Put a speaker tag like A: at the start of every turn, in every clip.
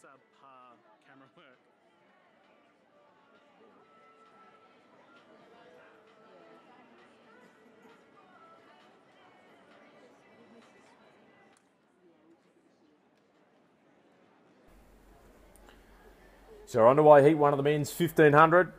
A: subpar camera work.
B: So underway heat one of the men's 1500.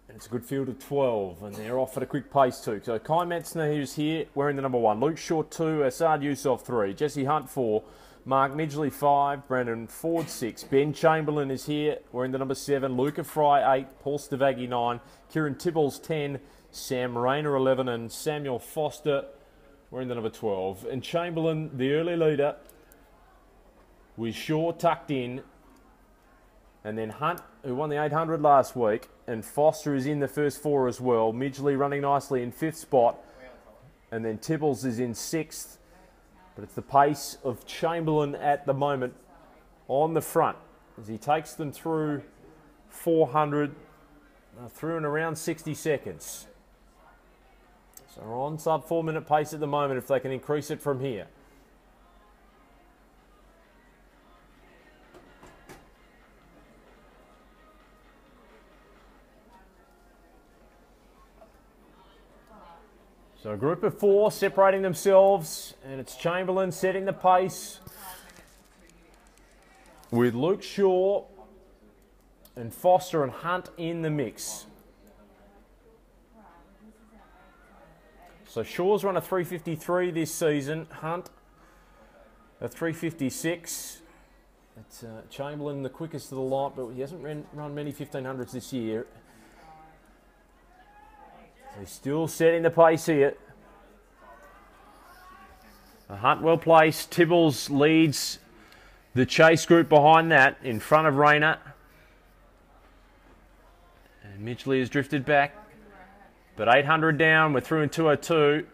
B: And it's a good field of 12, and they're off at a quick pace too. So Kai Metzner, who's here, wearing the number 1. Luke Shaw 2, Asad Yusof 3, Jesse Hunt 4, Mark Midgley 5, Brandon Ford 6, Ben Chamberlain is here, wearing the number 7, Luca Fry 8, Paul Stavaggi 9, Kieran Tibbles 10, Sam Rayner 11, and Samuel Foster wearing the number 12. And Chamberlain, the early leader, with Shaw tucked in, and then Hunt, who won the 800 last week, and Foster is in the first 4 as well. Midgley running nicely in 5th spot, and then Tibbles is in 6th. But it's the pace of Chamberlain at the moment on the front as he takes them through 400, through and around 60 seconds. So we're on sub 4 minute pace at the moment if they can increase it from here. So a group of 4 separating themselves, and it's Chamberlain setting the pace with Luke Shaw and Foster and Hunt in the mix. So Shaw's run a 3:53 this season, Hunt a 3:56. It's Chamberlain the quickest of the lot, but he hasn't run many 1500s this year. He's still setting the pace here. Hunt well placed. Tibbles leads the chase group behind that in front of Rayner. And Midgley has drifted back. But 800 down, we're through in 2:02.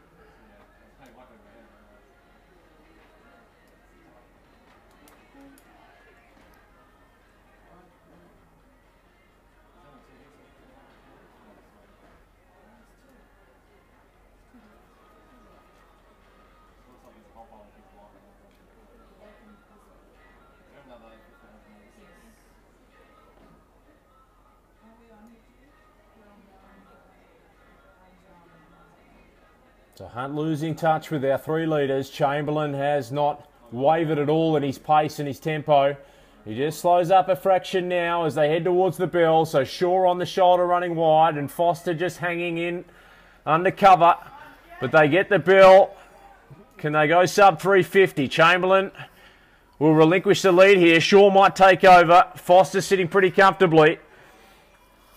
B: So Hunt losing touch with our 3 leaders. Chamberlain has not wavered at all in his pace and his tempo. He just slows up a fraction now as they head towards the bell. So Shaw on the shoulder running wide and Foster just hanging in under cover. But they get the bell. Can they go sub 350? Chamberlain will relinquish the lead here. Shaw might take over. Foster sitting pretty comfortably.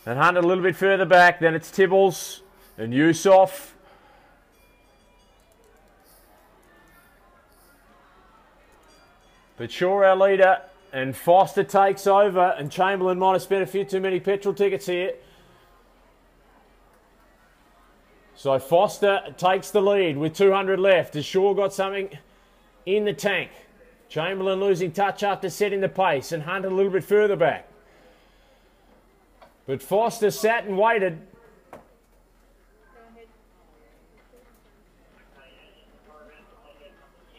B: And Hunt a little bit further back. Then it's Tibbles and Yusof. But Shaw our leader, and Foster takes over, and Chamberlain might have spent a few too many petrol tickets here. So Foster takes the lead with 200 left. Has Shaw got something in the tank? Chamberlain losing touch after setting the pace, and Hunt a little bit further back. But Foster sat and waited.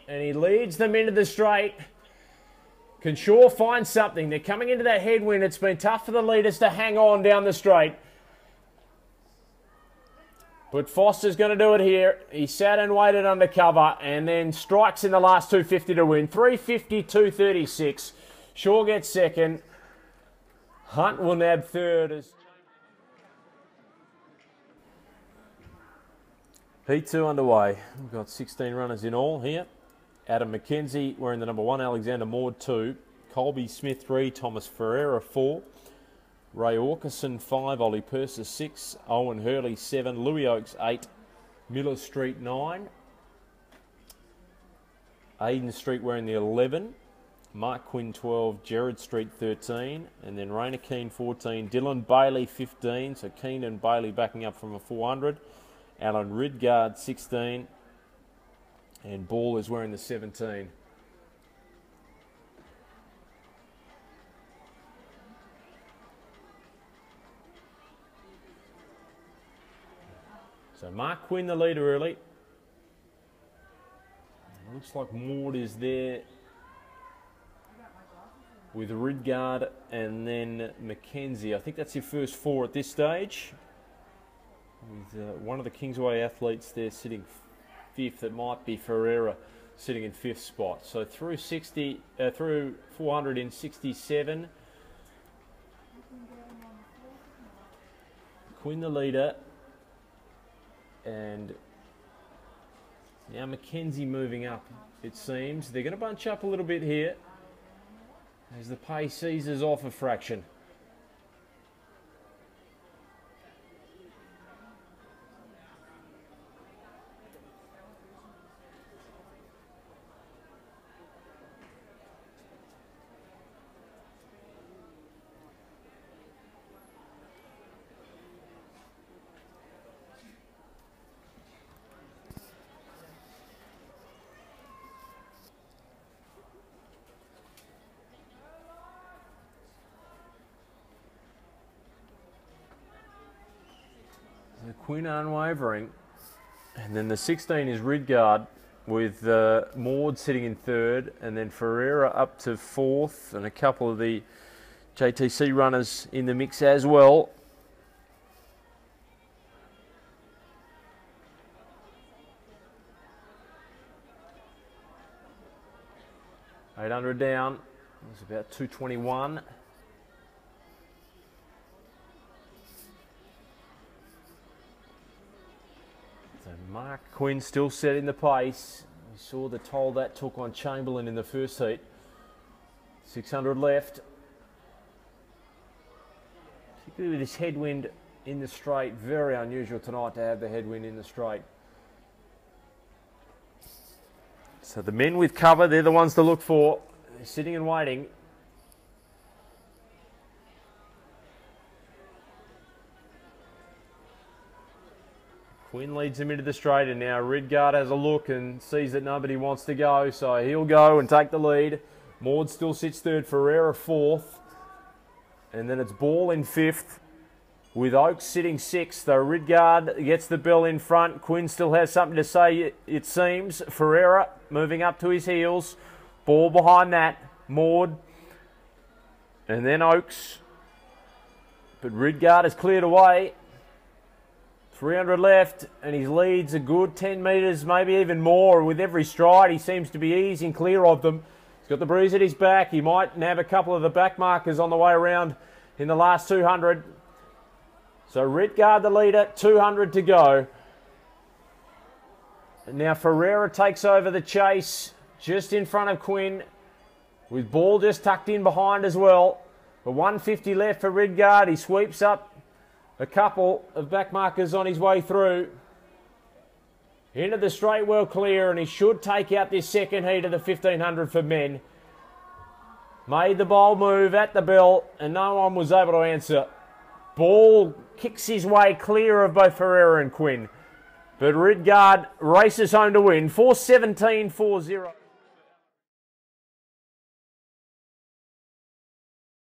B: And he leads them into the straight. Can Shaw find something? They're coming into that headwind. It's been tough for the leaders to hang on down the straight. But Foster's going to do it here. He sat and waited under cover and then strikes in the last 250 to win. 3:52.36. Shaw gets second. Hunt will nab third. As Heat 2 underway. We've got 16 runners in all here. Adam McKenzie wearing the number 1, Alexander Maud 2, Colby Smith 3, Thomas Ferreira 4, Ray Orkerson 5, Ollie Purser 6, Owen Hurley 7, Louis Oakes 8, Miller Street 9, Aiden Street wearing the 11, Mark Quinn 12, Gerard Street 13, and then Rayner Keane 14, Dylan Bailey 15, so Keane and Bailey backing up from a 400, Alan Ridgard 16, and Ball is wearing the 17. So Mark Quinn the leader early. Looks like Maud is there with Ridgard and then Mackenzie. I think that's your first four at this stage. With one of the Kingsway athletes there sitting fifth. It might be Ferreira sitting in fifth spot. So through 467. Quinn the leader. And now Mackenzie moving up, it seems. They're going to bunch up a little bit here as the pace eases off a fraction. The Quinn unwavering, and then the 16 is Ridgard with Maud sitting in third, and then Ferreira up to fourth, and a couple of the JTC runners in the mix as well. $800 down. It's about 221. So Mark Quinn still setting the pace. We saw the toll that took on Chamberlain in the first heat. 600 left. Particularly with this headwind in the straight. Very unusual tonight to have the headwind in the straight. So the men with cover, they're the ones to look for. They're sitting and waiting. Quinn leads him into the straight, and now Ridgard has a look and sees that nobody wants to go, so he'll go and take the lead. Maud still sits third, Ferreira fourth, and then it's Ball in fifth, with Oakes sitting sixth. So Ridgard gets the bell in front. Quinn still has something to say, it seems. Ferreira moving up to his heels. Ball behind that, Maud, and then Oakes. But Ridgard has cleared away. 300 left, and his lead's a good 10 metres, maybe even more. With every stride, he seems to be easing clear of them. He's got the breeze at his back. He might nab a couple of the back markers on the way around in the last 200. So Ridgard the leader, 200 to go. And now Ferreira takes over the chase just in front of Quinn, with Ball just tucked in behind as well. But 150 left for Ridgard. He sweeps up a couple of back markers on his way through. Into the straight well clear, and he should take out this second heat of the 1500 for men. Made the bold move at the bell, and no one was able to answer. Ball kicks his way clear of both Ferreira and Quinn. But Ridgard races home to win. 4:17.40.